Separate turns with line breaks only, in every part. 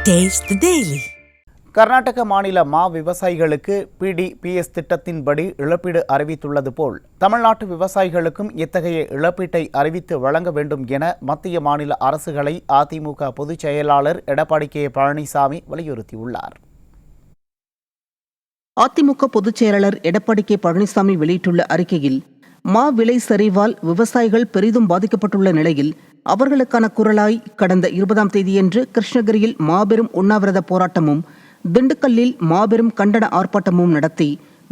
Taste the Daily. Karnataka மாநில மா விவசாயிகளுக்கு பிடிபிஎஸ் திட்டத்தின்படி இழப்பீடு அறிவித்துள்ளது போல் தமிழ்நாட்டு விவசாயிகளுக்கும் இத்தகைய இழப்பீட்டை அறிவித்து வழங்க வேண்டும் என மத்திய மாநில அரசுகளை அதிமுக பொதுச் செயலாளர் எடப்பாடி கே பழனிசாமி வலியுறுத்தியுள்ளார்.
அதிமுக பொதுச் செயலாளர் எடப்பாடி கே பழனிசாமி வெளியிட்டுள்ள அறிக்கையில், மா விலை சரிவால் விவசாயிகள் பெரிதும் பாதிக்கப்பட்டுள்ள நிலையில் அவர்களுக்கான குரலாய் கடந்த 20ஆம் தேதியன்று கிருஷ்ணகிரியில் மாபெரும் உண்ணாவிரத போராட்டமும், திண்டுக்கல்லில் மாபெரும் கண்டன ஆர்ப்பாட்டமும் நடத்தி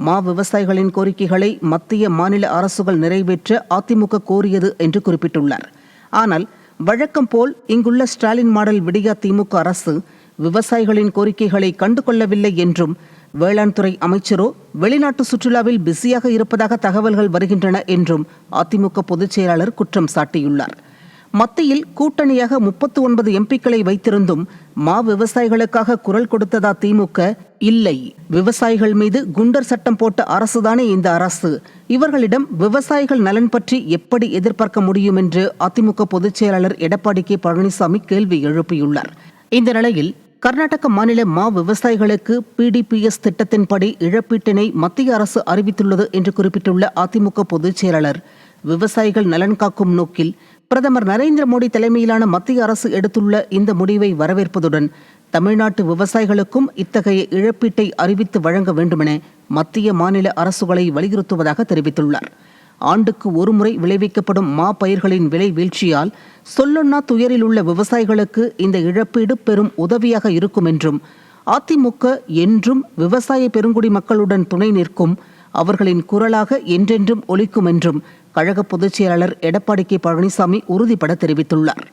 மா விவசாயிகளின் கோரிக்கைகளை மத்திய மாநில அரசுகள் நிறைவேற்ற அதிமுக கோரியது என்று குறிப்பிட்டுள்ளார். ஆனால் வழக்கம் போல் இங்குள்ள ஸ்டாலின் மாடல் விடியா திமுக அரசு விவசாயிகளின் கோரிக்கைகளை கண்டுகொள்ளவில்லை என்றும், வேளாண் துறை அமைச்சரோ வெளிநாட்டு சுற்றுலாவில் பிஸியாக இருப்பதாக தகவல்கள் வருகின்றன என்றும் அதிமுக பொதுச் செயலாளர் குற்றம் சாட்டியுள்ளார். மத்தியில் கூட்டணியாக 39 எம்பிக்களை வைத்திருந்தும் மா விவசாயிகளுக்காக குரல் கொடுத்ததா திமுக? இல்லை. விவசாயிகள் மீது குண்டர் சட்டம் போட்ட அரசுதானே இந்த அரசு. இவர்களிடம் விவசாயிகள் நலன் பற்றி எப்படி எதிர்பார்க்க முடியும் என்று அதிமுக பொதுச் செயலாளர் எடப்பாடி கே பழனிசாமி கேள்வி எழுப்பியுள்ளார். இந்த நிலையில் கர்நாடக மாநில மா விவசாயிகளுக்கு பிடிபிஎஸ் திட்டத்தின்படி இழப்பீட்டினை மத்திய அரசு அறிவித்துள்ளது என்று குறிப்பிட்டுள்ள அதிமுக பொதுச் செயலாளர், விவசாயிகள் நலன் காக்கும் நோக்கில் பிரதமர் நரேந்திர மோடி தலைமையிலான மத்திய அரசு எடுத்துள்ள இந்த முடிவை வரவேற்பதுடன் தமிழ்நாட்டு விவசாயிகளுக்கும் இத்தகைய இழப்பீட்டை அறிவித்து வழங்க வேண்டுமென மத்திய மாநில அரசுகளை வலியுறுத்துவதாக தெரிவித்துள்ளார். ஆண்டுக்கு ஒருமுறை விளைவிக்கப்படும் மா பயிர்களின் விலை வீழ்ச்சியால் சொல்லொன்னா துயரில் உள்ள விவசாயிகளுக்கு இந்த இழப்பீடு பெரும் உதவியாக இருக்கும் என்றும், அதிமுக என்றும் விவசாய பெருங்குடி மக்களுடன் துணை நிற்கும், அவர்களின் குரலாக என்றென்றும் ஒலிக்கும் என்றும் கழக பொதுச் செயலாளர் எடப்பாடி கே பழனிசாமி உறுதிபட தெரிவித்துள்ளார்.